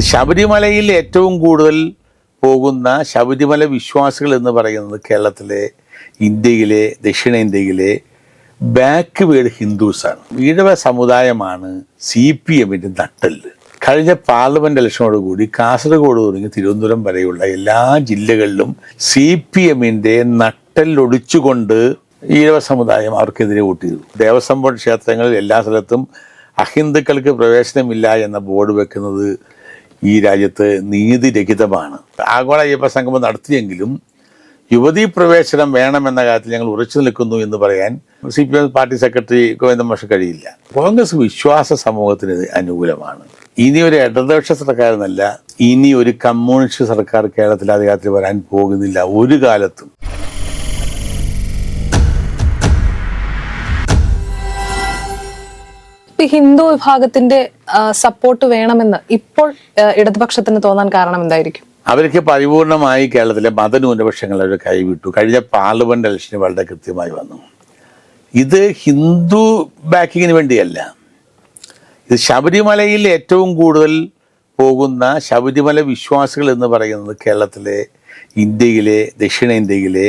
ശബരിമലയിൽ ഏറ്റവും കൂടുതൽ പോകുന്ന ശബരിമല വിശ്വാസികൾ എന്ന് പറയുന്നത് കേരളത്തിലെ, ഇന്ത്യയിലെ, ദക്ഷിണേന്ത്യയിലെ ബാക്ക്വേർഡ് ഹിന്ദുസാണ്. ഈഴവ സമുദായമാണ് CPM-ന്റെ നട്ടെല്ല്. കഴിഞ്ഞ പാർലമെന്റ് ഇലക്ഷനോടുകൂടി കാസർഗോഡ് തുടങ്ങി തിരുവനന്തപുരം വരെയുള്ള എല്ലാ ജില്ലകളിലും CPM-ന്റെ നട്ടെല്ലൊടിച്ചുകൊണ്ട് ഈഴവ സമുദായം അവർക്കെതിരെ വോട്ട് ചെയ്തു. ദേവസ്വം ബോർഡ് ക്ഷേത്രങ്ങളിൽ എല്ലാ സ്ഥലത്തും അഹിന്ദുക്കൾക്ക് പ്രവേശനമില്ല എന്ന ബോർഡ് വെക്കുന്നത് ഈ രാജ്യത്ത് നീതിരഹിതമാണ്. ആഗോള അയ്യപ്പ സംഗമം നടത്തിയെങ്കിലും യുവതീ പ്രവേശനം വേണമെന്ന കാര്യത്തിൽ ഞങ്ങൾ ഉറച്ചു നിൽക്കുന്നു എന്ന് പറയാൻ CPM പാർട്ടി സെക്രട്ടറി ഗോവിന്ദൻ മാഷ് കഴിയില്ല. കോൺഗ്രസ് വിശ്വാസ സമൂഹത്തിന് അനുകൂലമാണ്. ഇനി ഒരു ഇടതുപക്ഷ സർക്കാർ എന്നല്ല, ഇനി ഒരു കമ്മ്യൂണിസ്റ്റ് സർക്കാർ കേരളത്തിൽ അധികാരത്തിൽ വരാൻ പോകുന്നില്ല ഒരു കാലത്തും. ഹിന്ദു വിഭാഗത്തിന്റെ സപ്പോർട്ട് വേണമെന്ന് ഇപ്പോൾ ഇടതുപക്ഷത്തിന് തോന്നാൻ കാരണം എന്തായിരിക്കും? അവർക്ക് പരിപൂർണമായി കേരളത്തിലെ മതന്യൂനപക്ഷങ്ങൾ അവർ കൈവിട്ടു. കഴിഞ്ഞ പാർലമെന്റ് ഇലക്ഷന് വളരെ കൃത്യമായി വന്നു. ഇത് ഹിന്ദു ബാക്കിങ്ങിന് വേണ്ടിയല്ല. ഇത് ശബരിമലയിൽ ഏറ്റവും കൂടുതൽ പോകുന്ന ശബരിമല വിശ്വാസികൾ എന്ന് പറയുന്നത് കേരളത്തിലെ, ഇന്ത്യയിലെ, ദക്ഷിണേന്ത്യയിലെ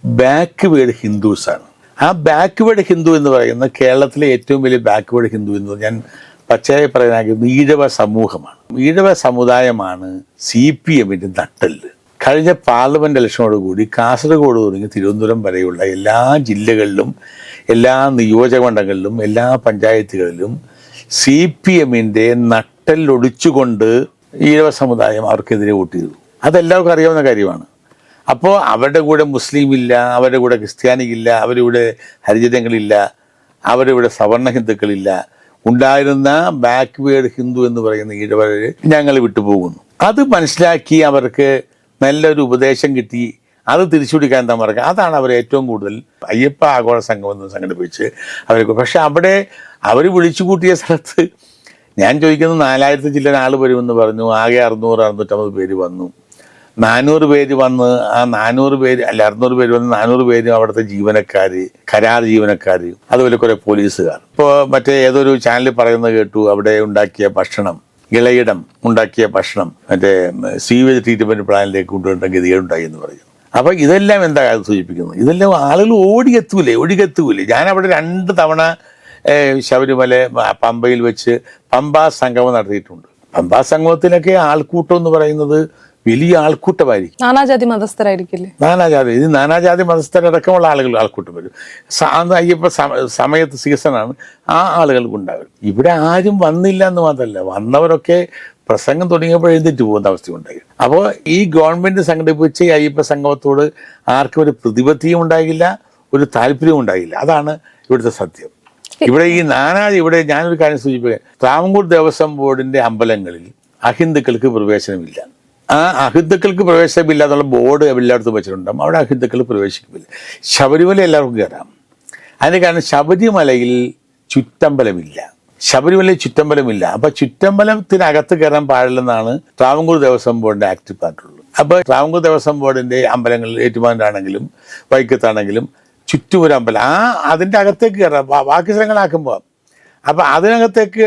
ബാക്ക്വേർഡ് ഹിന്ദുസാണ്. ആ ബാക്ക്വേർഡ് ഹിന്ദു എന്ന് പറയുന്നത് കേരളത്തിലെ ഏറ്റവും വലിയ ബാക്ക്വേർഡ് ഹിന്ദു എന്ന് ഞാൻ പച്ചയായി പറയാനാകുന്നത് ഈഴവ സമൂഹമാണ്. ഈഴവ സമുദായമാണ് CPM-ന്റെ നട്ടെല്ല്. കഴിഞ്ഞ പാർലമെന്റ് ഇലക്ഷനോടുകൂടി കാസർഗോഡ് തുടങ്ങി തിരുവനന്തപുരം വരെയുള്ള എല്ലാ ജില്ലകളിലും, എല്ലാ നിയോജകമണ്ഡലങ്ങളിലും, എല്ലാ പഞ്ചായത്തുകളിലും CPM-ന്റെ നട്ടെല്ലൊടിച്ചുകൊണ്ട് ഈഴവ സമുദായം അവർക്കെതിരെ വോട്ട് ചെയ്തു. അതെല്ലാവർക്കും അറിയാവുന്ന കാര്യമാണ്. അപ്പോൾ അവരുടെ കൂടെ മുസ്ലിം ഇല്ല, അവരുടെ കൂടെ ക്രിസ്ത്യാനിയില്ല, അവരുടെ കൂടെ ഹരിജനങ്ങളില്ല, അവരുടെ കൂടെ സവർണ ഹിന്ദുക്കളില്ല. ഉണ്ടായിരുന്ന ബാക്ക്വേർഡ് ഹിന്ദു എന്ന് പറയുന്ന ഈഴവരെ ഞങ്ങൾ വിട്ടുപോകുന്നു. അത് മനസ്സിലാക്കി അവർക്ക് നല്ലൊരു ഉപദേശം കിട്ടി, അത് തിരിച്ചുപിടിക്കാൻ എന്താ പറയുക, അതാണ് അവർ ഏറ്റവും കൂടുതൽ അയ്യപ്പ ആഗോള സംഗമം സംഘടിപ്പിച്ച് അവർക്ക്. പക്ഷെ അവിടെ അവർ വിളിച്ചു കൂട്ടിയ സ്ഥലത്ത് ഞാൻ ചോദിക്കുന്നത് 4000 ചില്ലറ ആൾ വരുമെന്ന് പറഞ്ഞു. ആകെ 650 പേര് വന്നു. 400 പേര് വന്ന് ആ 400 പേര് അല്ല 600 പേര് വന്ന് 400 പേരും അവിടുത്തെ ജീവനക്കാർ, കരാർ ജീവനക്കാർ, അതുപോലെ കുറെ പോലീസുകാർ. ഇപ്പോൾ മറ്റേ ഏതൊരു ചാനലിൽ പറയുന്നത് കേട്ടു, അവിടെ ഉണ്ടാക്കിയ ഭക്ഷണം, ഇളയിടം ഉണ്ടാക്കിയ ഭക്ഷണം മറ്റേ സീവേജ് ട്രീറ്റ്മെന്റ് പ്ലാനിലേക്ക് കൊണ്ടുവരേണ്ട ഗതികേടുണ്ടായി എന്ന് പറയുന്നു. അപ്പൊ ഇതെല്ലാം എന്താ സൂചിപ്പിക്കുന്നത്? ഇതെല്ലാം ആളുകൾ ഒഴുകെത്തൂലേ. ഞാൻ അവിടെ 2 തവണ ശബരിമല പമ്പയിൽ വെച്ച് പമ്പാ സംഗമം നടത്തിയിട്ടുണ്ട്. പമ്പാ സംഗമത്തിലൊക്കെ ആൾക്കൂട്ടം എന്ന് പറയുന്നത് വലിയ ആൾക്കൂട്ടമായിരിക്കും. നാനാജാതി മതസ്ഥരായിരിക്കില്ലേ? ഇത് നാനാജാതി മതസ്ഥരടക്കമുള്ള ആൾക്കൂട്ടം വരും. അയ്യപ്പ സമയത്ത് സീസണാണ്, ആ ആളുകൾക്ക് ഉണ്ടാവും. ഇവിടെ ആരും വന്നില്ല എന്ന് മാത്രമല്ല, വന്നവരൊക്കെ പ്രസംഗം തുടങ്ങിയപ്പോൾ എഴുന്നേറ്റ് പോകുന്ന അവസ്ഥയുണ്ടായി. അപ്പോൾ ഈ ഗവൺമെന്റ് സംഘടിപ്പിച്ച ഈ അയ്യപ്പ സംഗമത്തോട് ആർക്കും ഒരു പ്രതിബദ്ധതയും ഉണ്ടായില്ല, ഒരു താല്പര്യവും ഉണ്ടായില്ല. അതാണ് ഇവിടുത്തെ സത്യം. ഇവിടെ ഇവിടെ ഞാനൊരു കാര്യം സൂചിപ്പിക്കാം. ട്രാവൻകൂർ ദേവസ്വം ബോർഡിന്റെ അമ്പലങ്ങളിൽ അഹിന്ദുക്കൾക്ക് പ്രവേശനമില്ല. ആ അഹിന്ദുക്കൾക്ക് പ്രവേശനമില്ല എന്നുള്ള ബോർഡ് എല്ലായിടത്തും വെച്ചിട്ടുണ്ടാകും. അവിടെ അഹിന്ദുക്കൾ പ്രവേശിക്കുന്നില്ല. ശബരിമല എല്ലാവർക്കും കയറാം. അതിന് കാരണം ശബരിമലയിൽ ചുറ്റമ്പലമില്ല. അപ്പൊ ചുറ്റമ്പലത്തിനകത്ത് കയറാൻ പാടില്ലെന്നാണ് ട്രാവൻകൂർ ദേവസ്വം ബോർഡിന്റെ ആക്ട് പറഞ്ഞിട്ടുള്ളത്. അപ്പൊ ട്രാവൻകൂർ ദേവസ്വം ബോർഡിന്റെ അമ്പലങ്ങളിൽ ഏറ്റുമാനൂരാണെങ്കിലും വൈക്കത്താണെങ്കിലും ചുറ്റും ഒരു അമ്പലം, അതിന്റെ അകത്തേക്ക് കയറാം. ബാക്കി സ്ഥലങ്ങളാക്കുമ്പോൾ അപ്പൊ അതിനകത്തേക്ക്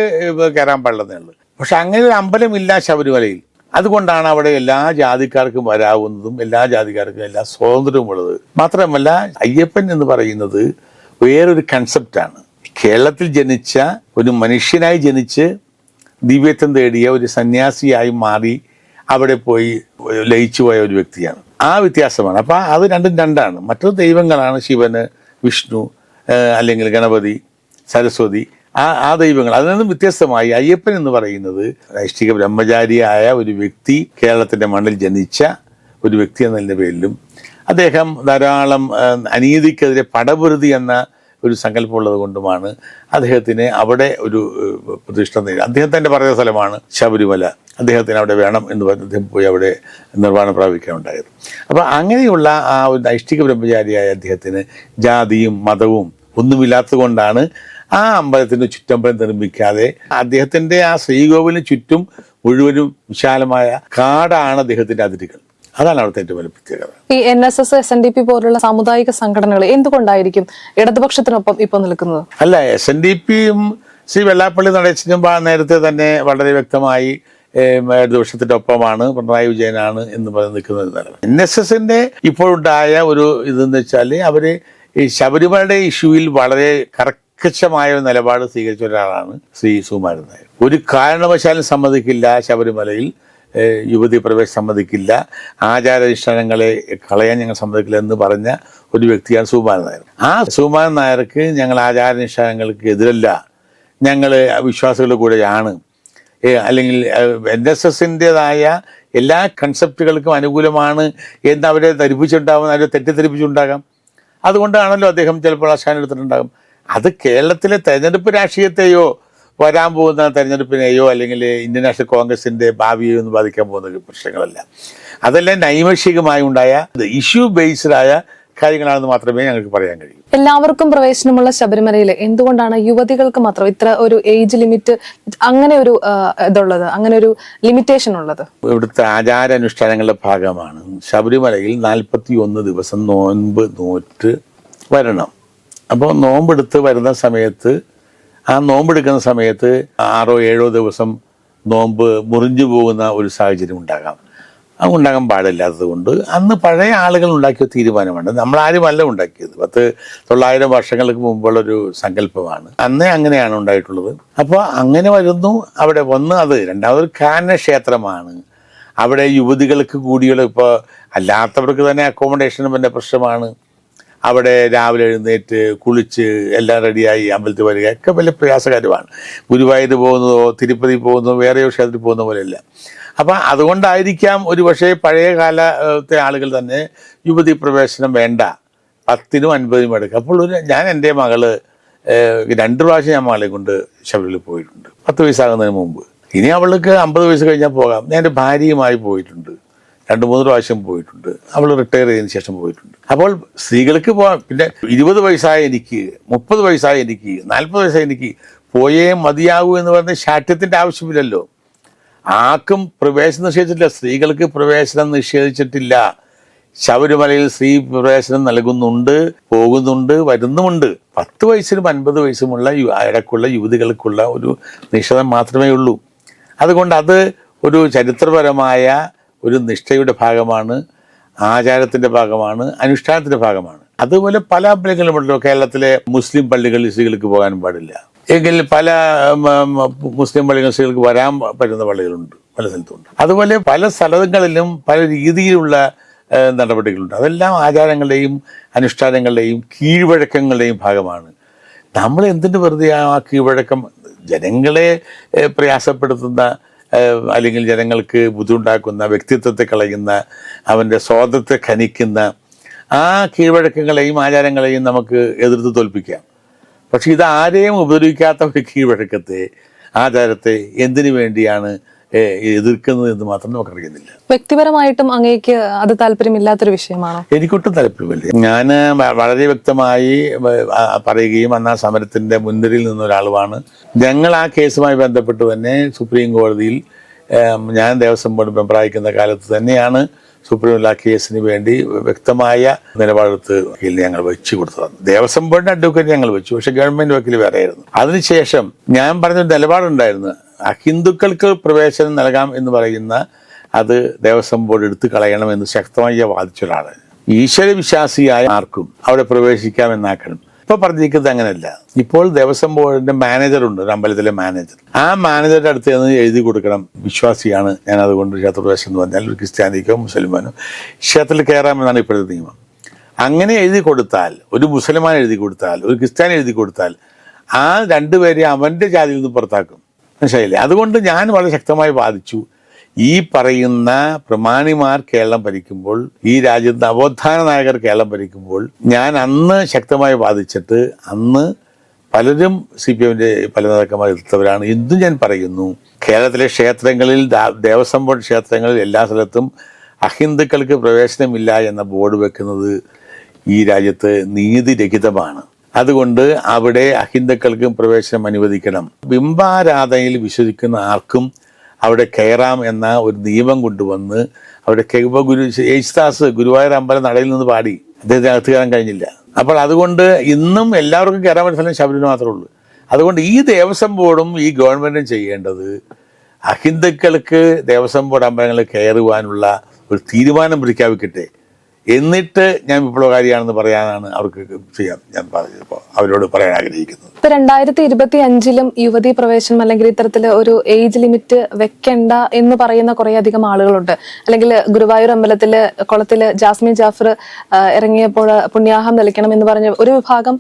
കയറാൻ പാടില്ലെന്നേ ഉള്ളൂ. പക്ഷെ അങ്ങനെ ഒരു അമ്പലമില്ല ശബരിമലയിൽ. അതുകൊണ്ടാണ് അവിടെ എല്ലാ ജാതിക്കാർക്കും വരാവുന്നതും എല്ലാ ജാതിക്കാർക്കും എല്ലാ സ്വാതന്ത്ര്യമുള്ളത്. മാത്രമല്ല അയ്യപ്പൻ എന്ന് പറയുന്നത് വേറൊരു കൺസെപ്റ്റാണ്. കേരളത്തിൽ ജനിച്ച ഒരു മനുഷ്യനായി ജനിച്ച് ദിവ്യത്വം തേടിയ ഒരു സന്യാസിയായി മാറി അവിടെ പോയി ലയിച്ചു പോയ ഒരു വ്യക്തിയാണ്. ആ വ്യത്യാസമാണ്. അപ്പം അത് രണ്ടാണ്. മറ്റൊരു ദൈവങ്ങളാണ് ശിവന്, വിഷ്ണു, അല്ലെങ്കിൽ ഗണപതി, സരസ്വതി, ആ ദൈവങ്ങൾ. അതിൽ നിന്നും വ്യത്യസ്തമായി അയ്യപ്പൻ എന്ന് പറയുന്നത് നൈഷ്ഠിക ബ്രഹ്മചാരിയായ ഒരു വ്യക്തി, കേരളത്തിന്റെ മണ്ണിൽ ജനിച്ച ഒരു വ്യക്തി എന്നതിൻ്റെ പേരിലും അദ്ദേഹം ധാരാളം അനീതിക്കെതിരെ പടപൊരുതി എന്ന ഒരു സങ്കല്പമുള്ളത് കൊണ്ടുമാണ് അദ്ദേഹത്തിന് അവിടെ ഒരു പ്രതിഷ്ഠ. അദ്ദേഹം തന്നെ പറയുന്ന സ്ഥലമാണ് ശബരിമല. അദ്ദേഹത്തിന് അവിടെ വേണം എന്ന് പറഞ്ഞ് അദ്ദേഹം പോയി അവിടെ നിർവ്വാണം പ്രാപിക്കാനുണ്ടായത്. അപ്പോൾ അങ്ങനെയുള്ള ആ ഒരു നൈഷ്ഠിക ബ്രഹ്മചാരിയായ അദ്ദേഹത്തിന് ജാതിയും മതവും ഒന്നുമില്ലാത്തത് കൊണ്ടാണ് ആ അമ്പലത്തിന് ചുറ്റമ്പലം നിർമ്മിക്കാതെ അദ്ദേഹത്തിന്റെ ആ ശ്രീകോവിലിന് ചുറ്റും മുഴുവനും വിശാലമായ കാടാണ് അദ്ദേഹത്തിന്റെ അതിരുകൾ. അതാണ് അവിടുത്തെ ഏറ്റവും വലിയ പ്രത്യേകത. ഈ NSS, SNDP പോലുള്ള സാമുദായിക സംഘടനകൾ എന്തുകൊണ്ടായിരിക്കും ഇടതുപക്ഷത്തിനൊപ്പം ഇപ്പൊ നിൽക്കുന്നത്? അല്ല, SNDPയും ശ്രീ വെള്ളാപ്പള്ളി നടേശനും നേരത്തെ തന്നെ വളരെ വ്യക്തമായി ഇടതുപക്ഷത്തിന്റെ ഒപ്പമാണ്, പിണറായി വിജയനാണ് എന്ന് പറഞ്ഞ് നിൽക്കുന്ന ഒരു നില. NSSന്റെ ഇപ്പോഴുണ്ടായ ഒരു ഇതെന്ന് വെച്ചാൽ അവര് ഈ ശബരിമലയുടെ ഇഷ്യൂവിൽ വളരെ കർക്കശമായ ഒരു നിലപാട് സ്വീകരിച്ച ഒരാളാണ് ശ്രീ സുകുമാരൻ നായർ. ഒരു കാരണവശാലും സമ്മതിക്കില്ല, ശബരിമലയിൽ യുവതി പ്രവേശം സമ്മതിക്കില്ല, ആചാരാനുഷ്ഠാനങ്ങളെ കളയാൻ ഞങ്ങൾ സമ്മതിക്കില്ല എന്ന് പറഞ്ഞ ഒരു വ്യക്തിയാണ് സുകുമാരൻ നായർ. ആ സുകുമാരൻ നായർക്ക് ഞങ്ങൾ ആചാരാനുഷ്ഠാനങ്ങൾക്ക് എതിരല്ല, ഞങ്ങൾ വിശ്വാസികളുടെ കൂടെയാണ്, അല്ലെങ്കിൽ NSSൻ്റെതായ എല്ലാ കൺസെപ്റ്റുകൾക്കും അനുകൂലമാണ് എന്ന് അവരെ ധരിപ്പിച്ചുണ്ടാകും, അവരെ തെറ്റിദ്ധരിപ്പിച്ചുണ്ടാകാം. അതുകൊണ്ടാണല്ലോ അദ്ദേഹം ചിലപ്പോൾ ആ സ്ഥാനം എടുത്തിട്ടുണ്ടാകും. അത് കേരളത്തിലെ തെരഞ്ഞെടുപ്പ് രാഷ്ട്രീയത്തെയോ വരാൻ പോകുന്ന തെരഞ്ഞെടുപ്പിനെയോ അല്ലെങ്കിൽ ഇന്ത്യൻ നാഷണൽ കോൺഗ്രസിന്റെ ഭാവിയെയോ ഒന്നും ബാധിക്കാൻ പോകുന്ന പ്രശ്നങ്ങളല്ല. അതെല്ലാം നൈമിഷികമായി ഉണ്ടായ ഇഷ്യൂ ബേസ്ഡായ കാര്യങ്ങളാണെന്ന് മാത്രമേ ഞങ്ങൾക്ക് പറയാൻ കഴിയൂ. എല്ലാവർക്കും പ്രവേശനമുള്ള ശബരിമലയിൽ എന്തുകൊണ്ടാണ് യുവതികൾക്ക് മാത്രം ഇത്ര ഒരു ഏജ് ലിമിറ്റ്, അങ്ങനെ ഒരു ഇതുള്ളത്, അങ്ങനെ ഒരു ലിമിറ്റേഷൻ ഉള്ളത്? ഇവിടുത്തെ ആചാരാനുഷ്ഠാനങ്ങളുടെ ഭാഗമാണ് ശബരിമലയിൽ 41 ദിവസം നോൻപ് നോറ്റ് വരണം. അപ്പോൾ നോമ്പെടുത്ത് വരുന്ന സമയത്ത്, ആ നോമ്പെടുക്കുന്ന സമയത്ത് 6 or 7 ദിവസം നോമ്പ് മുറിഞ്ഞു പോകുന്ന ഒരു സാഹചര്യം ഉണ്ടാകാം. അത് ഉണ്ടാകാൻ പാടില്ലാത്തത് കൊണ്ട് അന്ന് പഴയ ആളുകൾ ഉണ്ടാക്കിയ തീരുമാനമാണ്, നമ്മളാരുമല്ല ഉണ്ടാക്കിയത്. 900 വർഷങ്ങൾക്ക് മുമ്പുള്ളൊരു സങ്കല്പമാണ്. അന്നേ അങ്ങനെയാണ് ഉണ്ടായിട്ടുള്ളത്. അപ്പോൾ അങ്ങനെ വരുന്നു, അവിടെ വന്ന് അത് രണ്ടാമതൊരു കാനക്ഷേത്രമാണ്. അവിടെ യുവതികൾക്ക് കൂടിയുള്ള, ഇപ്പോൾ അല്ലാത്തവർക്ക് തന്നെ അക്കോമഡേഷനും പിന്നെ പ്രശ്നമാണ്. അവിടെ രാവിലെ എഴുന്നേറ്റ് കുളിച്ച് എല്ലാം റെഡിയായി അമ്പലത്തിൽ വരിക ഒക്കെ വലിയ പ്രയാസകരമാണ്. ഗുരുവായൂർ പോകുന്നതോ തിരുപ്പതി പോകുന്നതോ വേറെയോ ക്ഷേത്രത്തിൽ പോകുന്ന പോലെയല്ല. അപ്പം അതുകൊണ്ടായിരിക്കാം ഒരു പക്ഷേ പഴയ കാലത്തെ ആളുകൾ തന്നെ യുവതി പ്രവേശനം വേണ്ട, 10നും 50നും എടുക്കുക. അപ്പോൾ ഞാൻ എൻ്റെ മകള് 2 പ്രാവശ്യം ഞാൻ മകളെ കൊണ്ട് ശബരിമലയിൽ പോയിട്ടുണ്ട്, 10 വയസ്സാകുന്നതിന് മുമ്പ്. ഇനി അവൾക്ക് 50 വയസ്സ് കഴിഞ്ഞാൽ പോകാം. ഞാൻ എൻ്റെ ഭാര്യയുമായി പോയിട്ടുണ്ട്, 2-3 പ്രാവശ്യം പോയിട്ടുണ്ട്. അവൾ റിട്ടയർ ചെയ്തതിന് ശേഷം പോയിട്ടുണ്ട്. അപ്പോൾ സ്ത്രീകൾക്ക് പോകാം. പിന്നെ 20 വയസ്സായ എനിക്ക്, 30 വയസ്സായ എനിക്ക്, 40 വയസ്സായ എനിക്ക് പോയേ മതിയാകൂ എന്ന് പറഞ്ഞ ശാഠ്യത്തിൻ്റെ ആവശ്യമില്ലല്ലോ. ആർക്കും പ്രവേശനം നിഷേധിച്ചിട്ടില്ല, സ്ത്രീകൾക്ക് പ്രവേശനം നിഷേധിച്ചിട്ടില്ല. ശബരിമലയിൽ സ്ത്രീ പ്രവേശനം നൽകുന്നുണ്ട്, പോകുന്നുണ്ട്, വരുന്നുമുണ്ട്. 10 വയസ്സിനും 50 വയസ്സുമുള്ള ഇടയ്ക്കുള്ള യുവതികൾക്കുള്ള ഒരു നിഷേധം മാത്രമേ ഉള്ളൂ. അതുകൊണ്ട് അത് ഒരു ചരിത്രപരമായ ഒരു നിഷ്ഠയുടെ ഭാഗമാണ്, ആചാരത്തിൻ്റെ ഭാഗമാണ്, അനുഷ്ഠാനത്തിൻ്റെ ഭാഗമാണ്. അതുപോലെ പല പള്ളികളുമുണ്ടല്ലോ. കേരളത്തിലെ മുസ്ലിം പള്ളികളിൽ സ്ത്രീകൾക്ക് പോകാനും പാടില്ല എങ്കിൽ പല മുസ്ലിം പള്ളികൾ സ്ത്രീകൾക്ക് വരാൻ പറ്റുന്ന പള്ളികളുണ്ട്, പല സ്ഥലത്തുണ്ട്. അതുപോലെ പല സ്ഥലങ്ങളിലും പല രീതിയിലുള്ള നടപടികളുണ്ട്. അതെല്ലാം ആചാരങ്ങളുടെയും അനുഷ്ഠാനങ്ങളുടെയും കീഴ്വഴക്കങ്ങളുടെയും ഭാഗമാണ്. നമ്മൾ എന്തിന് വെറുതെ ആ കീഴ്വഴക്കം ജനങ്ങളെ പ്രയാസപ്പെടുത്തുന്ന, അല്ലെങ്കിൽ ജനങ്ങൾക്ക് ബുദ്ധിമുട്ടാക്കുന്ന, വ്യക്തിത്വത്തെ കളയുന്ന, അവൻ്റെ സ്വാതന്ത്ര്യത്തെ ഖനിക്കുന്ന ആ കീഴ്വഴക്കങ്ങളെയും ആചാരങ്ങളെയും നമുക്ക് എതിർത്ത് തോൽപ്പിക്കാം. പക്ഷെ ഇത് ആരെയും ഉപദ്രവിക്കാത്ത ഒരു കീഴ്വഴക്കത്തെ, ആചാരത്തെ എന്തിനു വേണ്ടിയാണ് എതിർക്കുന്നത് എന്ന് മാത്രം നമുക്കറിയുന്നില്ല. വ്യക്തിപരമായിട്ടും അങ്ങേക്ക് അത് താല്പര്യമില്ലാത്തൊരു വിഷയമാണോ? എനിക്കൊട്ടും താല്പര്യമില്ല. ഞാൻ വളരെ വ്യക്തമായി പറയുകയും അന്ന് ആ സമരത്തിന്റെ മുൻനിരയിൽ നിന്ന ഒരാളുമാണ്. ഞങ്ങൾ ആ കേസുമായി ബന്ധപ്പെട്ട് തന്നെ സുപ്രീം കോടതിയിൽ ഞാൻ ദേവസ്വം ബോർഡ് മെമ്പറായിരിക്കുന്ന കാലത്ത് തന്നെയാണ് സുപ്രീം കേസിന് വേണ്ടി വ്യക്തമായ നിലപാടെടുത്ത് ഞങ്ങൾ വെച്ചു കൊടുത്തതാണ്. ദേവസ്വം ബോർഡിന്റെ അഡ്വക്കേറ്റ് ഞങ്ങൾ വെച്ചു, പക്ഷെ ഗവൺമെന്റ് വക്കീൽ വേറെ ആയിരുന്നു. അതിനുശേഷം ഞാൻ പറഞ്ഞൊരു നിലപാടുണ്ടായിരുന്നു, ഹിന്ദുക്കൾക്ക് പ്രവേശനം നൽകാം എന്ന് പറയുന്ന അത് ദേവസ്വം ബോർഡ് എടുത്തു കളയണമെന്ന് ശക്തമായി വാദിച്ച ഒരാളാണ്. ഈശ്വര വിശ്വാസിയായ ആർക്കും അവിടെ പ്രവേശിക്കാമെന്നാക്കണം. ഇപ്പൊ പറഞ്ഞിരിക്കുന്നത് അങ്ങനെയല്ല. ഇപ്പോൾ ദേവസ്വം ബോർഡിന്റെ മാനേജറുണ്ട്, ഒരു അമ്പലത്തിലെ മാനേജർ. ആ മാനേജറുടെ അടുത്ത് നിന്ന് എഴുതി കൊടുക്കണം, വിശ്വാസിയാണ് ഞാൻ, അതുകൊണ്ട് ക്ഷേത്രപ്രവേശനം എന്ന് പറഞ്ഞാൽ ഒരു ക്രിസ്ത്യാനിക്കോ മുസൽമാനോ ക്ഷേത്രത്തിൽ കയറാമെന്നാണ് ഇപ്പോഴത്തെ നിയമം. അങ്ങനെ എഴുതി കൊടുത്താൽ, ഒരു മുസൽമാൻ എഴുതി കൊടുത്താൽ, ഒരു ക്രിസ്ത്യാനി എഴുതി കൊടുത്താൽ, ആ 2 പേരെ അവന്റെ ജാതിയിൽ നിന്ന് പുറത്താക്കും. മനസ്സിലായില്ലേ? അതുകൊണ്ട് ഞാൻ വളരെ ശക്തമായി വാദിച്ചു, ഈ പറയുന്ന പ്രമാണിമാർ കേരളം ഭരിക്കുമ്പോൾ, ഈ രാജ്യത്ത് നവോത്ഥാന നായകർ കേരളം ഭരിക്കുമ്പോൾ, ഞാൻ അന്ന് ശക്തമായി വാദിച്ചിട്ട് അന്ന് പലരും CPMന്റെ പല നേതാക്കന്മാർ എതിർത്തവരാണ്. ഇന്നും ഞാൻ പറയുന്നു, കേരളത്തിലെ ക്ഷേത്രങ്ങളിൽ, ദേവസ്വം ബോർഡ് ക്ഷേത്രങ്ങളിൽ എല്ലാ സ്ഥലത്തും അഹിന്ദുക്കൾക്ക് പ്രവേശനമില്ല എന്ന ബോർഡ് വെക്കുന്നത് ഈ രാജ്യത്ത് നീതിരഹിതമാണ്. അതുകൊണ്ട് അവിടെ അഹിന്ദുക്കൾക്കും പ്രവേശനം അനുവദിക്കണം. ബിംബാരാധനയിൽ വിശ്വസിക്കുന്ന ആർക്കും അവിടെ കയറാം എന്ന ഒരു നിയമം കൊണ്ടുവന്ന് അവിടെ യേശുദാസ് ഗുരുവായൂർ അമ്പലം നടയിൽ നിന്ന് പാടി, അദ്ദേഹത്തിന് അകത്ത് കയറാൻ കഴിഞ്ഞില്ല. അപ്പോൾ അതുകൊണ്ട് ഇന്നും എല്ലാവർക്കും കയറാൻ പറ്റുന്ന സ്ഥലം ശബരിമല മാത്രമേ ഉള്ളൂ. അതുകൊണ്ട് ഈ ദേവസ്വം ബോർഡും ഈ ഗവൺമെന്റും ചെയ്യേണ്ടത് അഹിന്ദുക്കൾക്ക് ദേവസ്വം ബോർഡ് അമ്പലങ്ങളിൽ കയറുവാനുള്ള ഒരു തീരുമാനം പ്രഖ്യാപിക്കട്ടെ, എന്നിട്ട് ഞാൻ വിപ്ലവകാരിയാണെന്ന് പറയാനാണ് അവർക്ക് ചെയ്യാം ഞാൻ പറഞ്ഞപ്പോൾ അവരോട് പറയാൻ ആഗ്രഹിക്കുന്നത്. ഇപ്പൊ 2025 യുവതീ പ്രവേശനം അല്ലെങ്കിൽ ഇത്തരത്തില് ഒരു ഏജ് ലിമിറ്റ് വെക്കണ്ട എന്ന് പറയുന്ന കുറെ അധികം ആളുകളുണ്ട്. അല്ലെങ്കിൽ ഗുരുവായൂർ അമ്പലത്തില് കുളത്തില് ജാസ്മിൻ ജാഫർ ഇറങ്ങിയപ്പോൾ പുണ്യാഹം തെളിക്കണം എന്ന് പറഞ്ഞ ഒരു വിഭാഗം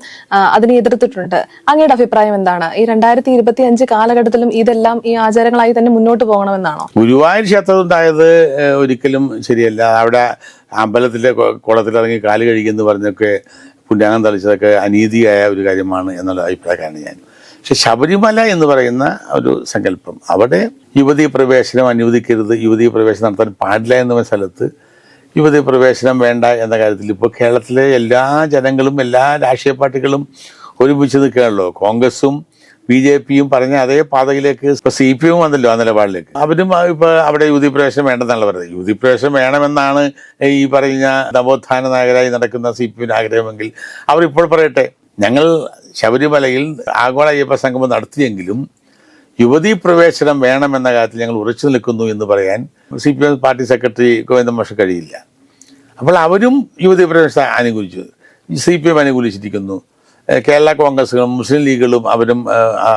അതിനെ എതിർത്തിട്ടുണ്ട്. അങ്ങയുടെ അഭിപ്രായം എന്താണ്? ഈ 2025 കാലഘട്ടത്തിലും ഇതെല്ലാം ഈ ആചാരങ്ങളായി തന്നെ മുന്നോട്ട് പോകണമെന്നാണോ? ഗുരുവായൂർ ക്ഷേത്രം ഉണ്ടായത് ഒരിക്കലും ശരിയല്ല. അവിടെ അമ്പലത്തിലെ കുളത്തിലിറങ്ങി കാല് കഴിക്കുമെന്ന് പറഞ്ഞൊക്കെ പുണ്യാഹം തളിച്ചതൊക്കെ അനീതിയായ ഒരു കാര്യമാണ് എന്നുള്ള അഭിപ്രായക്കാരാണ് ഞാൻ. പക്ഷെ ശബരിമല എന്ന് പറയുന്ന ഒരു സങ്കല്പം, അവിടെ യുവതീ പ്രവേശനം അനുവദിക്കരുത്, യുവതീ പ്രവേശനം നടത്താൻ പാടില്ല എന്ന സ്ഥലത്ത് യുവതീ പ്രവേശനം വേണ്ട എന്ന കാര്യത്തിൽ ഇപ്പോൾ കേരളത്തിലെ എല്ലാ ജനങ്ങളും എല്ലാ രാഷ്ട്രീയ പാർട്ടികളും ഒരുമിച്ച് നിൽക്കുകയാണല്ലോ. കോൺഗ്രസും BJP പറഞ്ഞ അതേ പാതയിലേക്ക് ഇപ്പൊ CPM വന്നല്ലോ ആ നിലപാടിലേക്ക്. അവരും ഇപ്പൊ അവിടെ യുവതീ പ്രവേശനം വേണ്ടെന്നാണ് പറയുന്നത്. യുവതീ പ്രവേശനം വേണമെന്നാണ് ഈ പറഞ്ഞ നവോത്ഥാന നായകരായി നടക്കുന്ന CPM ആഗ്രഹമെങ്കിൽ അവരിപ്പോൾ പറയട്ടെ. ഞങ്ങൾ ശബരിമലയിൽ ആഗോള അയ്യപ്പ സംഗമം നടത്തിയെങ്കിലും യുവതീ പ്രവേശനം വേണമെന്ന കാര്യത്തിൽ ഞങ്ങൾ ഉറച്ചു നിൽക്കുന്നു എന്ന് പറയാൻ CPM പാർട്ടി സെക്രട്ടറി ഗോവിന്ദൻ മാഷ് കഴിയില്ല. അപ്പോൾ അവരും യുവതീ പ്രവേശനം അനുകൂലിച്ചു, CPM അനുകൂലിച്ചിരിക്കുന്നു. കേരള കോൺഗ്രസുകളും മുസ്ലിം ലീഗുകളും അവരും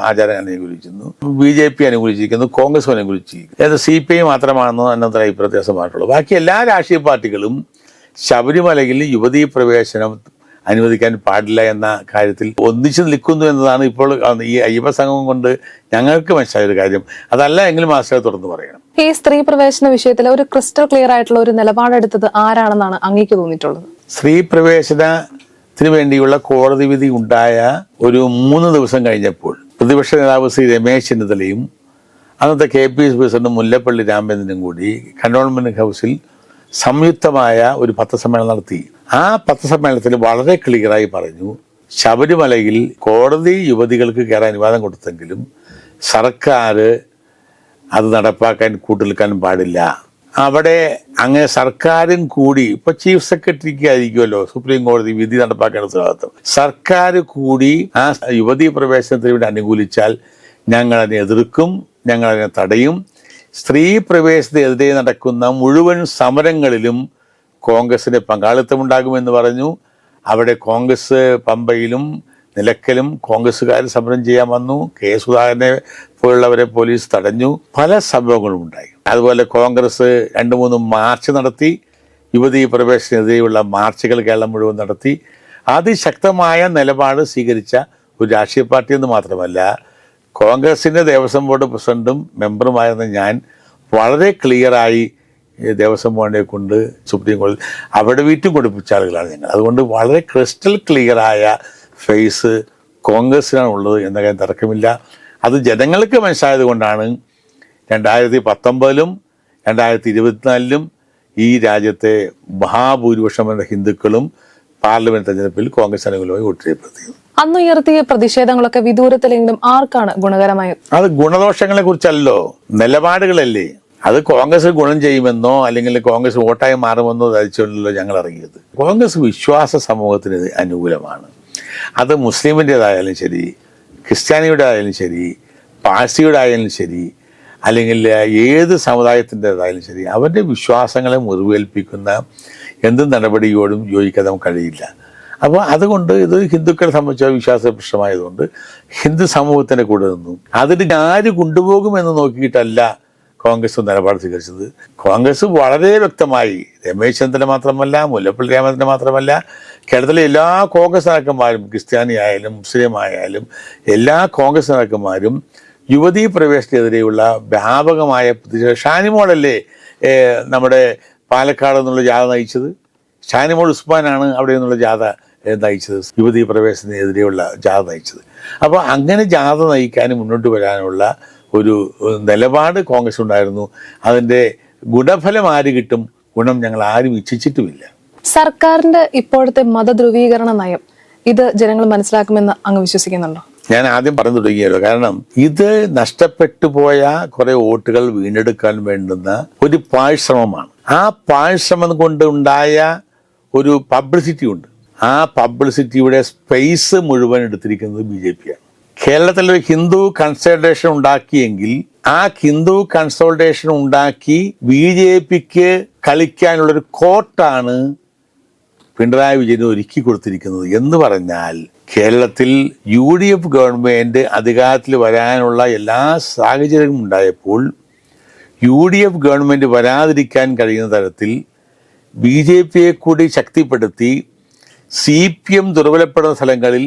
ആചാരം അനുകൂലിക്കുന്നു, BJP അനുകൂലിച്ചിരിക്കുന്നു, കോൺഗ്രസും അനുകൂലിച്ചിരിക്കുന്നു. അത് CPI മാത്രമാണെന്നോ എന്നത്ര അഭിപ്രായ വ്യത്യാസമായിട്ടുള്ളൂ. ബാക്കി എല്ലാ രാഷ്ട്രീയ പാർട്ടികളും ശബരിമലയിൽ യുവതീ പ്രവേശനം അനുവദിക്കാൻ പാടില്ല എന്ന കാര്യത്തിൽ ഒന്നിച്ചു നിൽക്കുന്നു എന്നതാണ് ഇപ്പോൾ ഈ അയ്യപ്പ സംഗമം കൊണ്ട് ഞങ്ങൾക്ക് മനസ്സിലായ ഒരു കാര്യം. അതല്ല എങ്കിലും മാസ്റ്റർ തുറന്നു പറയണം. ഈ സ്ത്രീ പ്രവേശന വിഷയത്തിൽ ഒരു ക്രിസ്റ്റൽ ക്ലിയർ ആയിട്ടുള്ള ഒരു നിലപാടെടുത്തത് ആരാണെന്നാണ് അങ്ങേക്ക് തോന്നിയിട്ടുള്ളത്? സ്ത്രീ പ്രവേശനത്തിന് വേണ്ടിയുള്ള കോടതി വിധി ഉണ്ടായ ഒരു 3 ദിവസം കഴിഞ്ഞപ്പോൾ പ്രതിപക്ഷ നേതാവ് ശ്രീ രമേശ് ചെന്നിത്തലയും അന്നത്തെ KPSC പ്രസിഡന്റ് മുല്ലപ്പള്ളി രാമചന്ദ്രനും കൂടി കന്റോൺമെന്റ് ഹൗസിൽ സംയുക്തമായ ഒരു പത്രസമ്മേളനം നടത്തി. ആ പത്രസമ്മേളനത്തിൽ വളരെ ക്ലിയറായി പറഞ്ഞു, ശബരിമലയിൽ കോടതി യുവതികൾക്ക് കയറാൻ അനുവാദം കൊടുത്തെങ്കിലും സർക്കാർ അത് നടപ്പാക്കാൻ കൂട്ടുനിൽക്കാൻ പാടില്ല. അവിടെ അങ്ങനെ സർക്കാരും കൂടി ഇപ്പൊ ചീഫ് സെക്രട്ടറിക്ക് ആയിരിക്കുമല്ലോ സുപ്രീം കോടതി വിധി നടപ്പാക്കേണ്ട ഉത്തരവാദിത്വം. സർക്കാർ കൂടി ആ യുവതീ പ്രവേശനത്തിന് വേണ്ടി അനുകൂലിച്ചാൽ ഞങ്ങൾ അതിനെ എതിർക്കും, ഞങ്ങൾ അതിനെ തടയും. സ്ത്രീ പ്രവേശനത്തിനെതിരെ നടക്കുന്ന മുഴുവൻ സമരങ്ങളിലും കോൺഗ്രസിന് പങ്കാളിത്തമുണ്ടാകുമെന്ന് പറഞ്ഞു. അവിടെ കോൺഗ്രസ് പമ്പയിലും നിലക്കലും കോൺഗ്രസ്സുകാർ സമരം ചെയ്യാൻ വന്നു. K. സുധാകരനെ പോലുള്ളവരെ പോലീസ് തടഞ്ഞു. പല സംഭവങ്ങളും ഉണ്ടായി. അതുപോലെ കോൺഗ്രസ് 2-3 മാർച്ച് നടത്തി. യുവതീ പ്രവേശനത്തിനെതിരെയുള്ള മാർച്ചുകൾ കേരളം മുഴുവൻ നടത്തി. അതിശക്തമായ നിലപാട് സ്വീകരിച്ച ഒരു രാഷ്ട്രീയ പാർട്ടി എന്ന് മാത്രമല്ല, കോൺഗ്രസിൻ്റെ ദേവസ്വം ബോർഡ് പ്രസിഡന്റും മെമ്പറുമായിരുന്ന ഞാൻ വളരെ ക്ലിയറായി ദേവസ്വം ബോർഡിനെ കൊണ്ട് സുപ്രീം കോടതി അവിടെ വീട്ടും കൊടുപ്പിച്ച ആളുകളാണ് ഞങ്ങൾ. അതുകൊണ്ട് വളരെ ക്രിസ്റ്റൽ ക്ലിയറായ ഫേസ് കോൺഗ്രസിനാണ് ഉള്ളത് എന്ന കാര്യം തർക്കമില്ല. അത് ജനങ്ങൾക്ക് മനസ്സിലായത് കൊണ്ടാണ് 2019-ലും 2024-ലും ഈ രാജ്യത്തെ മഹാഭൂരിപക്ഷം ഹിന്ദുക്കളും പാർലമെന്റ് തെരഞ്ഞെടുപ്പിൽ കോൺഗ്രസ് അനുകൂലമായി വോട്ട് ചെയ്യപ്പെടുത്തിയത്. അന്ന് ഉയർത്തിയ പ്രതിഷേധങ്ങളൊക്കെ വിദൂരത്തിലെങ്കിലും ആർക്കാണ് ഗുണകരമായത്? അത് ഗുണദോഷങ്ങളെ കുറിച്ചല്ലോ, നിലപാടുകളല്ലേ. അത് കോൺഗ്രസ് ഗുണം ചെയ്യുമെന്നോ അല്ലെങ്കിൽ കോൺഗ്രസ് വോട്ടായി മാറുമെന്നോ ധരിച്ചുകൊണ്ടല്ലോ ഞങ്ങൾ ഇറങ്ങിയത്. കോൺഗ്രസ് വിശ്വാസ സമൂഹത്തിന് അനുകൂലമാണ്. അത് മുസ്ലിമിൻ്റെതായാലും ശരി, ക്രിസ്ത്യാനിയുടെ ആയാലും ശരി, പാഴ്സിയുടെ ആയാലും ശരി, അല്ലെങ്കിൽ ഏത് സമുദായത്തിൻ്റെതായാലും ശരി, അവരുടെ വിശ്വാസങ്ങളെ മുറിവേൽപ്പിക്കുന്ന എന്ത് നടപടിയോടും യോജിക്കാൻ നമുക്ക് കഴിയില്ല. അപ്പോൾ അതുകൊണ്ട് ഇത് ഹിന്ദുക്കളെ സംബന്ധിച്ച വിശ്വാസ പ്രശ്നമായതുകൊണ്ട് ഹിന്ദു സമൂഹത്തിൻ്റെ കൂടെ നിന്നു. അതിന് ആര് കൊണ്ടുപോകുമെന്ന് നോക്കിയിട്ടല്ല കോൺഗ്രസ് നിലപാട് സ്വീകരിച്ചത്. കോൺഗ്രസ് വളരെ വ്യക്തമായി, രമേശ് ചെന്നിത്തല മാത്രമല്ല, മുല്ലപ്പള്ളി രാമചന്ദ്രൻ മാത്രമല്ല, കേരളത്തിലെ എല്ലാ കോൺഗ്രസ് നേതാക്കന്മാരും, ക്രിസ്ത്യാനി ആയാലും മുസ്ലിം ആയാലും എല്ലാ കോൺഗ്രസ് നേതാക്കന്മാരും യുവതീ പ്രവേശനത്തിനെതിരെയുള്ള വ്യാപകമായ ഷാനിമോളല്ലേ നമ്മുടെ പാലക്കാട് നിന്നുള്ള ജാഥ നയിച്ചത്. ഷാനിമോൾ ഉസ്മാനാണ് അവിടെ നിന്നുള്ള ജാഥ നയിച്ചത്, യുവതീ പ്രവേശനത്തിനെതിരെയുള്ള ജാഥ നയിച്ചത്. അപ്പോൾ അങ്ങനെ ജാഥ നയിക്കാനും മുന്നോട്ട് വരാനുള്ള ഒരു നിലപാട് കോൺഗ്രസ് ഉണ്ടായിരുന്നു. അതിൻ്റെ ഗുണഫലം ആര് കിട്ടും? ഗുണം ഞങ്ങൾ ആരും ഇച്ഛിച്ചിട്ടുമില്ല. സർക്കാരിന്റെ ഇപ്പോഴത്തെ മതധ്രുവീകരണ നയം ഇത് ജനങ്ങൾ മനസ്സിലാക്കുമെന്ന് അങ്ങ് വിശ്വസിക്കുന്നുണ്ടോ? ഞാൻ ആദ്യം പറഞ്ഞു തുടങ്ങിയല്ലോ. കാരണം ഇത് നഷ്ടപ്പെട്ടു പോയ കുറെ വോട്ടുകൾ വീണ്ടെടുക്കാൻ വേണ്ടുന്ന ഒരു പാഴ്ശ്രമമാണ്. ആ പാഴ്ശ്രമം കൊണ്ടുണ്ടായ ഒരു പബ്ലിസിറ്റി ഉണ്ട്. ആ പബ്ലിസിറ്റിയുടെ സ്പേസ് മുഴുവൻ എടുത്തിരിക്കുന്നത് BJP ആണ്. കേരളത്തിൽ ഒരു ഹിന്ദു കൺസോൾട്ടേഷൻ ഉണ്ടാക്കിയെങ്കിൽ ആ ഹിന്ദു കൺസോൾട്ടേഷൻ ഉണ്ടാക്കി BJPക്ക് കളിക്കാനുള്ളൊരു കോർട്ടാണ് പിണറായി വിജയൻ ഒരുക്കി കൊടുത്തിരിക്കുന്നത്. എന്ന് പറഞ്ഞാൽ കേരളത്തിൽ UDF ഗവൺമെന്റ് അധികാരത്തിൽ വരാനുള്ള എല്ലാ സാഹചര്യവും ഉണ്ടായപ്പോൾ UDF ഗവൺമെന്റ് വരാതിരിക്കാൻ കഴിയുന്ന തരത്തിൽ BJPയെ കൂടി ശക്തിപ്പെടുത്തി CPM ദുർബലപ്പെടുന്ന സ്ഥലങ്ങളിൽ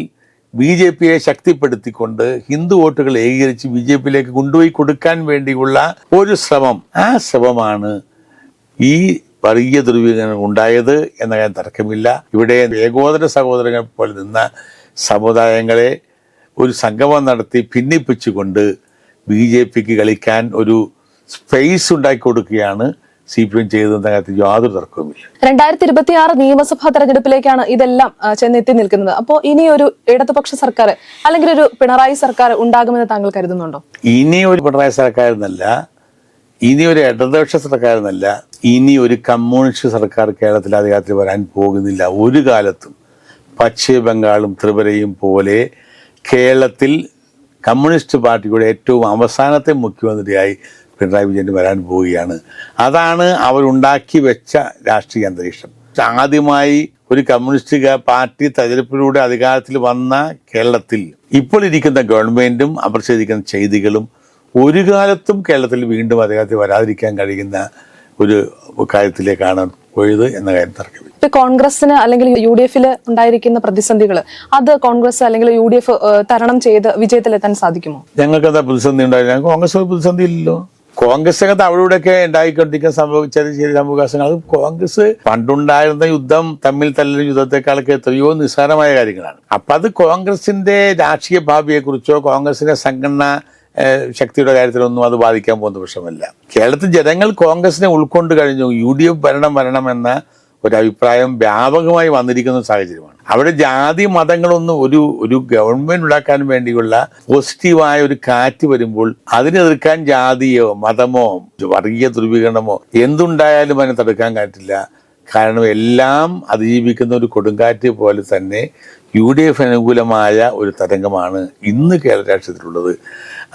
BJPയെ ശക്തിപ്പെടുത്തിക്കൊണ്ട് ഹിന്ദു വോട്ടുകൾ ഏകീകരിച്ച് BJPയിലേക്ക് കൊണ്ടുപോയി കൊടുക്കാൻ വേണ്ടിയുള്ള ഒരു ശ്രമം, ആ ശ്രമമാണ് ഈ വർഗീയ ധ്രുവീകരണം ഉണ്ടായത് എന്ന കാര്യം തർക്കമില്ല. ഇവിടെ ഏകോദര സഹോദരങ്ങൾ പോലെ നിന്ന സമുദായങ്ങളെ ഒരു സംഗമം നടത്തി ഭിന്നിപ്പിച്ചുകൊണ്ട് BJPക്ക് കളിക്കാൻ ഒരു സ്പേസ് ഉണ്ടാക്കി കൊടുക്കുകയാണ് CPM ചെയ്തതെന്ന കാര്യത്തിൽ യാതൊരു തർക്കവുമില്ല. 2026 നിയമസഭാ തെരഞ്ഞെടുപ്പിലേക്കാണ് ഇതെല്ലാം ചെന്നെത്തി നിൽക്കുന്നത്. അപ്പോൾ ഇനി ഒരു ഇടതുപക്ഷ സർക്കാർ അല്ലെങ്കിൽ ഒരു പിണറായി സർക്കാർ ഉണ്ടാകുമെന്ന് താങ്കൾ കരുതുന്നുണ്ടോ? ഇനി ഒരു പിണറായി സർക്കാരെന്നല്ല, ഇനി ഒരു ഇടതുപക്ഷ സർക്കാരെന്നല്ല, ഇനി ഒരു കമ്മ്യൂണിസ്റ്റ് സർക്കാർ കേരളത്തിൽ അധികാരത്തിൽ വരാൻ പോകുന്നില്ല ഒരു കാലത്തും. പശ്ചിമ ബംഗാളും ത്രിപുരയും പോലെ കേരളത്തിൽ കമ്മ്യൂണിസ്റ്റ് പാർട്ടിയുടെ ഏറ്റവും അവസാനത്തെ മുഖ്യമന്ത്രിയായി പിണറായി വിജയൻ വരാൻ പോവുകയാണ്. അതാണ് അവരുണ്ടാക്കി വെച്ച രാഷ്ട്രീയ അന്തരീക്ഷം. ആദ്യമായി ഒരു കമ്മ്യൂണിസ്റ്റ് പാർട്ടി തെരഞ്ഞെടുപ്പിലൂടെ അധികാരത്തിൽ വന്ന കേരളത്തിൽ ഇപ്പോൾ ഇരിക്കുന്ന ഗവൺമെന്റും അവർ ചെയ്തിരിക്കുന്ന ചെയ്തികളും ഒരു കാലത്തും കേരളത്തിൽ വീണ്ടും അധികാരത്തിൽ വരാതിരിക്കാൻ കഴിയുന്ന ഒരു കാര്യത്തിലേക്കാണ് പോയത് എന്ന കാര്യം തർക്കമില്ല. ഇപ്പൊ കോൺഗ്രസിന് അല്ലെങ്കിൽ UDFിൽ ഉണ്ടായിരിക്കുന്ന പ്രതിസന്ധികൾ അത് കോൺഗ്രസ് അല്ലെങ്കിൽ UDF തരണം ചെയ്ത് വിജയത്തിലെത്താൻ സാധിക്കുമോ? ഞങ്ങൾക്ക് എന്താ പ്രതിസന്ധി ഉണ്ടായില്ല? കോൺഗ്രസ് പ്രതിസന്ധി ഇല്ലല്ലോ. കോൺഗ്രസിനകത്ത് അവിടെയൊക്കെ ഉണ്ടായിക്കൊണ്ടിരിക്കുന്ന ചെറിയ സംഭവകാശങ്ങൾ അത് കോൺഗ്രസ് പണ്ടുണ്ടായിരുന്ന യുദ്ധം തമ്മിൽ തല്ലുന്ന യുദ്ധത്തെക്കാളൊക്കെ എത്രയോ നിസ്സാരമായ കാര്യങ്ങളാണ്. അപ്പൊ അത് കോൺഗ്രസിന്റെ രാഷ്ട്രീയ ഭാവിയെക്കുറിച്ചോ കോൺഗ്രസിന്റെ സംഘടന ശക്തിയുടെ കാര്യത്തിലൊന്നും അത് ബാധിക്കാൻ പോകുന്ന പ്രശ്നമല്ല. കേരളത്തിൽ ജനങ്ങൾ കോൺഗ്രസിനെ ഉൾക്കൊണ്ട് കഴിഞ്ഞു. UDF ഭരണം എന്ന ഒരു അഭിപ്രായം വ്യാപകമായി വന്നിരിക്കുന്ന സാഹചര്യമാണ്. അവിടെ ജാതി മതങ്ങളൊന്നും ഒരു ഗവൺമെന്റ് ഉണ്ടാക്കാൻ വേണ്ടിയുള്ള പോസിറ്റീവായ ഒരു കാറ്റ് വരുമ്പോൾ അതിനെതിർക്കാൻ ജാതിയോ മതമോ വർഗീയ ധ്രുവീകരണമോ എന്തുണ്ടായാലും അതിനെ തടുക്കാൻ പറ്റില്ല. കാരണം എല്ലാം അതിജീവിക്കുന്ന ഒരു കൊടുങ്കാറ്റ് പോലെ തന്നെ UDF അനുകൂലമായ ഒരു തരംഗമാണ് ഇന്ന് കേരള രാഷ്ട്രീയത്തിലുള്ളത്.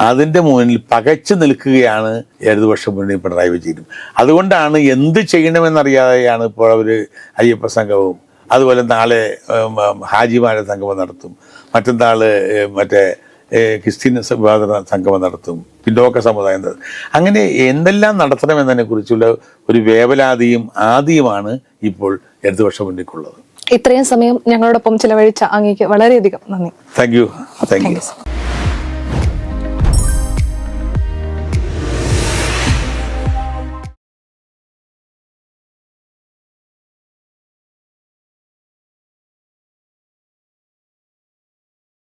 അതിൻ്റെ മുന്നിൽ പകച്ചു നിൽക്കുകയാണ് ഇടതുപക്ഷ മുന്നണി പിണറായി വിജയനും. അതുകൊണ്ടാണ് എന്ത് ചെയ്യണമെന്നറിയാതെയാണ് ഇപ്പോൾ അവർ അയ്യപ്പ സംഘവും അതുപോലെ നാളെ ഹാജിമാരുടെ സംഗമം നടത്തും, മറ്റന്നാൾ മറ്റേ ക്രിസ്ത്യൻ വിഭാഗ സംഗമം നടത്തും, പിന്നോക്ക സമുദായം നടത്തും. അങ്ങനെ എന്തെല്ലാം നടത്തണമെന്നതിനെ കുറിച്ചുള്ള ഒരു വേവലാതിയും ആദിയുമാണ് ഇപ്പോൾ ഇടതുപക്ഷ മുന്നണിക്കുള്ളത്. ഇത്രയും സമയം ഞങ്ങളോടൊപ്പം ചിലവഴിച്ച അങ്ങേക്ക് വളരെയധികം നന്ദി. Thank you.